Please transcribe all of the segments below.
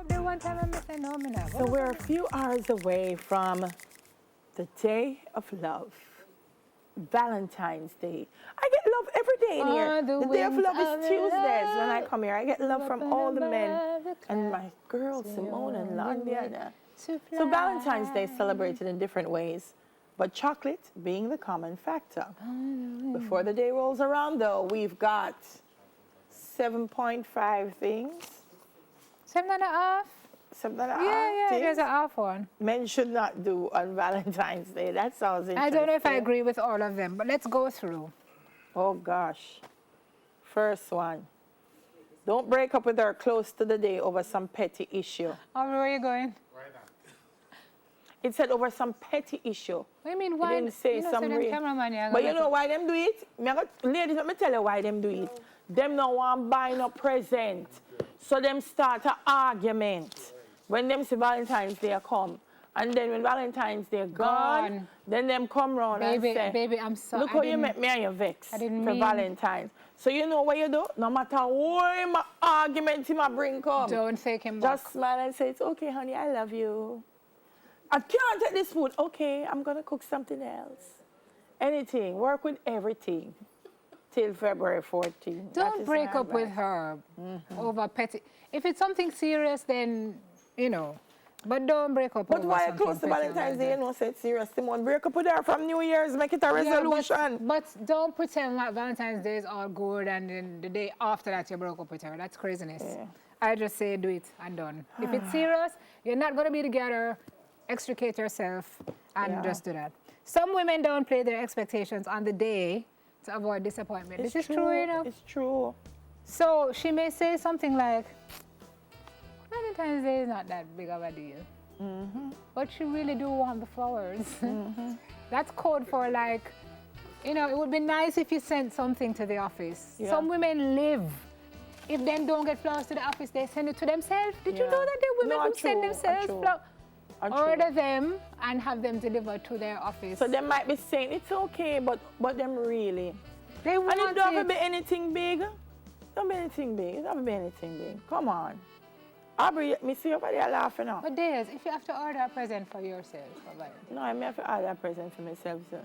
The one time I said no, me not. So we're a few hours away from the Day of Love, Valentine's Day. I get love every day in here. The Day of Love is Tuesdays when I come here. I get love from all the men and my girls, Simone and Londiana. So Valentine's Day is celebrated in different ways, but chocolate being the common factor. Before the day rolls around, though, we've got 7.5 things. 7.5? 7.5 Yeah, things. there's an half one. Men should not do on Valentine's Day. That sounds interesting. I don't know if I agree with all of them, but let's go through. Oh, gosh. First one. Don't break up with her close to the day over some petty issue. Oh, where are you going? It said over some petty issue. What do you mean, why? It didn't say some real. But you know why them do it? Ladies, let me tell you why them do it. Them no want buy no present. So them start an argument. When them see Valentine's Day come. And then when Valentine's Day gone, then them come round and say, Baby, I'm sorry. Look how you met me and you vex for Valentine's. So you know what you do? No matter what my argument he might bring come. Don't take him back. Just smile and say, it's okay, honey, I love you. I can't take this food. Okay, I'm going to cook something else. Anything. Work with everything. Till February 14th. Don't break up with her over petty. If it's something serious, then, you know. But don't break up but over why something close to Valentine's Day, you know, say it's serious. Simone, break up with her from New Year's, make it a resolution. Yeah, but don't pretend like Valentine's Day is all good and then the day after that you broke up with her. That's craziness. Yeah. I just say do it and done. If it's serious, you're not going to be together, extricate yourself and just do that. Some women don't play their expectations on the day to avoid disappointment. This is true, you know? It's true. So she may say something like, Valentine's Day is not that big of a deal. But she really do want the flowers. That's code for like, you know, it would be nice if you sent something to the office. Yeah. Some women live. If they don't get flowers to the office, they send it to themselves. Did you know that there are women who send themselves flowers? Order them and have them delivered to their office. So they might be saying it's okay, but them really. They want and it don't have to be anything big. Don't be anything big. It don't be anything big. Come on. Aubrey, me see over there laughing now. But Des, if you have to order a present for yourself, no, I may have to order a present for myself, sir.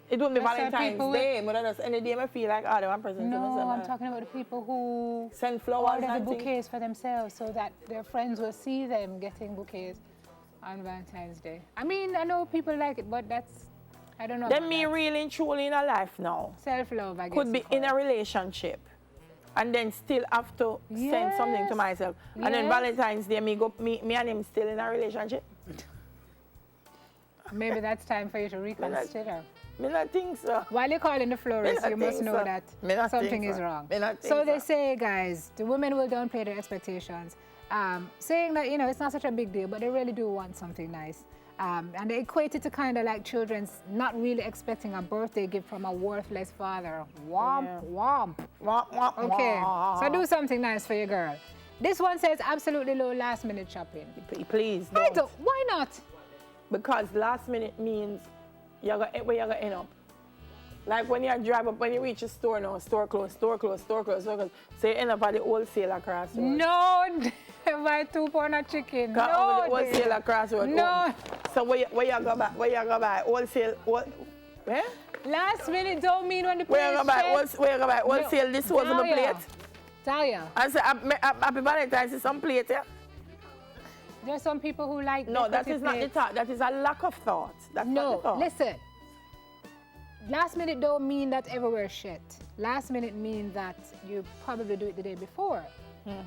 It won't be Valentine's Day, but that's any day I feel like order one present to myself. No, I'm talking about the people who send flowers order the bouquets for themselves so that their friends will see them getting bouquets on Valentine's Day. I mean, I know people like it, but that's, I don't know. Then me really and truly in a life now. Self-love, I guess. Could be in a relationship and then still have to send something to myself. And then Valentine's Day, me and him still in a relationship. Maybe that's time for you to reconsider. Me not think so. While you're calling the florist, you must know that something is wrong. So they say, guys, the women will downplay their expectations. Saying that, you know, it's not such a big deal, but they really do want something nice. And they equate it to kind of like children's not really expecting a birthday gift from a worthless father. Womp, womp. Womp, womp, okay, so do something nice for your girl. This one says absolutely no last minute shopping. Please don't. Why not? Because last minute means where you're going to end up. Like when you drive up, when you reach a store now, store closed, store closed, store closed, store closed. So you end up at the wholesaler crossroad. No, buy 2 pound of chicken. No, the wholesaler crossroad. No. So where you go buy? Where you go buy? Wholesale? Where? Last minute don't mean when the plate. Where you go buy? Where you go buy? Wholesale disposable plate. Talia. I say happy Valentine's is some plate, yeah. There's some people who like. No, that is not the thought. That is a lack of thought. That's not the thought. Listen. Last minute don't mean that everywhere shit. Last minute means that you probably do it the day before.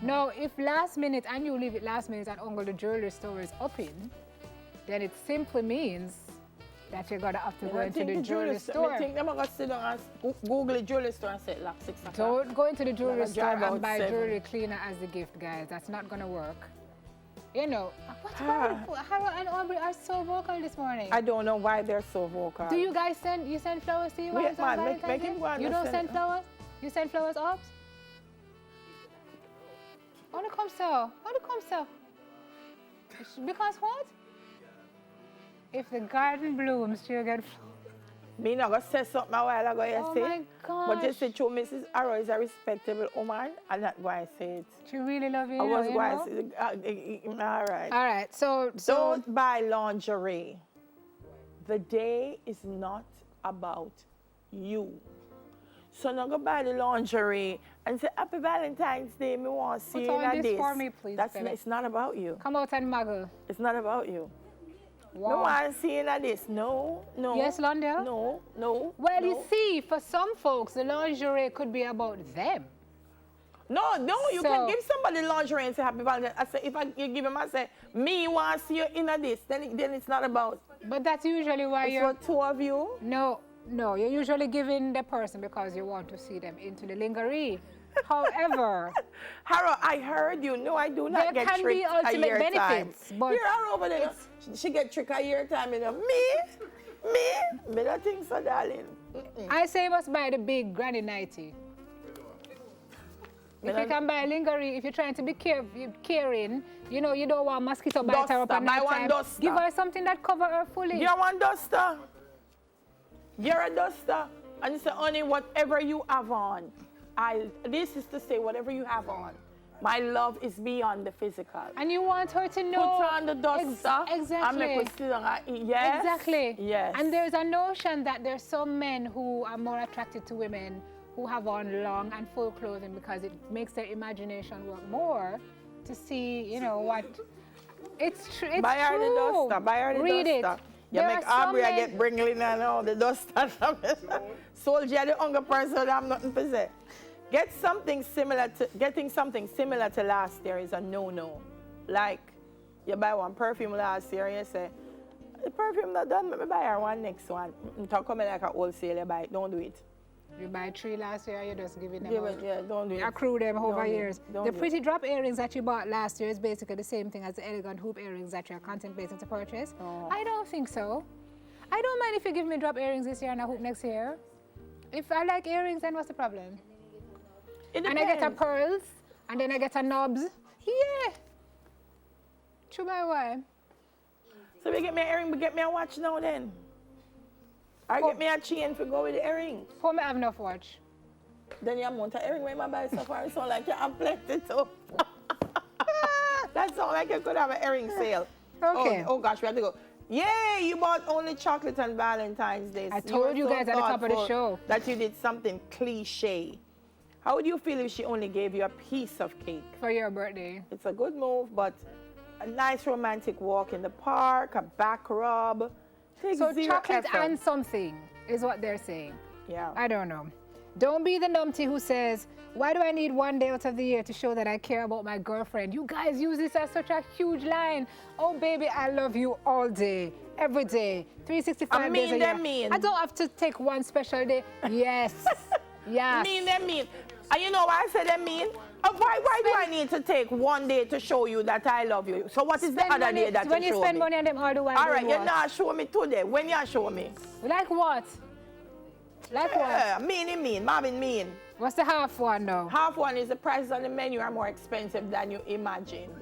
Now, if last minute and you leave it last minute and uncle the jewelry store is open, then it simply means that you're gonna have to go into the jewelry store. I think I'm gonna sit down and Google the jewelry store and say it like 6 o'clock. Don't go into the jewelry store and buy jewelry cleaner as the gift, guys. That's not gonna work. You know, Harold and Aubrey are so vocal this morning. I don't know why they're so vocal. Do you guys send flowers to you? Wait, man, make him go. You don't send flowers? You send flowers up? How do come so? Because what? If the garden blooms, she'll get flowers. Me not gonna say something a while ago, you see. my gosh. But you see, true, Mrs. Arrow is a respectable woman. I'm not going to say it. She really love you. I was you going know? to say, all right. All right, so Don't buy lingerie. The day is not about you. So now go buy the lingerie and say, Happy Valentine's Day, me want to see you in this. For me, please, It's not about you. Come out and muggle. It's not about you. Wow. No one see in this. No. Yes, Londa? No. Well, you see, for some folks, the lingerie could be about them. No, you can give somebody lingerie and say Happy Valentine's. I say, you give him, I say, me want to see you in this, then it's not about. But that's usually why you're. For two of you? No, you're usually giving the person because you want to see them into the lingerie. However, Harold, I heard you. No, I do not get tricked. There can be ultimate benefits, time. but You're over there. She get tricked a year time. You know. Me don't think so, darling. I say you must buy the big granny nightie. If you can buy lingerie, if you're trying to be caring, you know, you don't want mosquito bite her up at night time. Give her something that cover her fully. You want duster? You're a duster. And you say, honey, whatever you have on, this is to say, whatever you have on, my love is beyond the physical. And you want her to know. Put on the duster. Exactly. And make her sit down and eat. Yes. Exactly. Yes. And there's a notion that there's some men who are more attracted to women who have on long and full clothing because it makes their imagination work more to see, you know, what. It's true. Buy her the duster. Buy her the Read duster. It. You make Aubrey get Bringley and all the duster. Soldier, the younger person, I'm nothing to say. Getting something similar to last year is a no-no. Like, you buy one perfume last year and you say, the perfume not done, let me buy her one next one. Talk about like a wholesale, you buy it. Don't do it. You buy 3 last year, you're just giving them out. Yeah, don't do it. Accrue them over years. The pretty drop earrings that you bought last year is basically the same thing as the elegant hoop earrings that you're contemplating to purchase. Oh. I don't think so. I don't mind if you give me drop earrings this year and a hoop next year. If I like earrings, then what's the problem? And I get a pearls, and then I get a knobs. Yeah. True by why? So we get me an earring, we get me a watch now then. Or get me a chain to go with the earring. For me, I have enough watch. Then you want an earring when I buy so far, so like you have plenty too. That sounds like you could have an earring sale. Okay. Oh gosh, we have to go. Yay, you bought only chocolate on Valentine's Day. I told you guys at the top of the show that you did something cliche. How would you feel if she only gave you a piece of cake? For your birthday. It's a good move, but a nice romantic walk in the park, a back rub. So chocolate and something is what they're saying. Yeah. I don't know. Don't be the numpty who says, why do I need one day out of the year to show that I care about my girlfriend? You guys use this as such a huge line. Oh, baby, I love you all day, every day, 365 days a year. I don't have to take one special day. Yes. Yes. Mean. And you know why I said they mean? Why do I need to take one day to show you that I love you? So what is the other day that you show me? When you spend money on them all the while. All right, you're not showing me today. When you show me? Like what? Like what? Marvin mean. What's the half one now? Half one is the prices on the menu are more expensive than you imagined.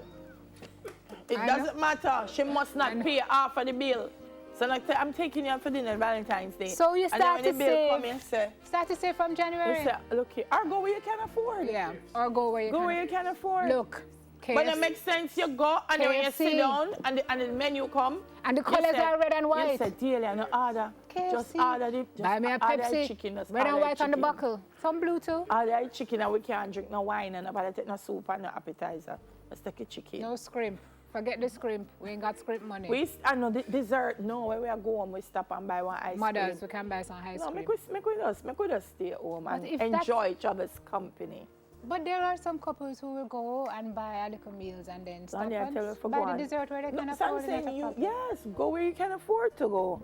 It doesn't matter. She must not pay half of the bill. So like, I'm taking you out for dinner Valentine's Day. So you start to save. Start to save from January. You say, look here, or go where you can afford. Yeah, or go where you can afford. Look, KFC. But it makes sense. You go and then you sit down and the menu come. And the colors are red and white. You say, dearly, I no order. KFC. Just order the buy me a Pepsi. Chicken, red and white on the buckle. Some blue too. Order chicken and we can't drink no wine and nobody take no soup and no appetizer. Let's take a chicken. No scrimp. Forget the scrimp. We ain't got scrimp money. I know the dessert. No, when we are going, we stop and buy one ice cream. Mothers, we can buy some ice cream. No, make we just stay home and enjoy each other's company. But there are some couples who will go and buy a little meals and then stop and buy the dessert where they can afford it. Yes, go where you can afford to go.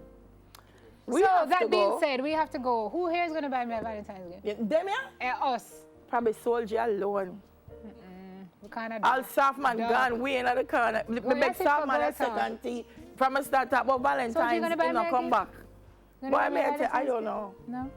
So that being said, we have to go. Who here is going to buy me a Valentine's gift? Them, us. Probably Soldier alone. We kind of all soft man gone way in the corner. The big soft man a second tea. From a start up about Valentine's, he not come back. Boy, I don't know. No?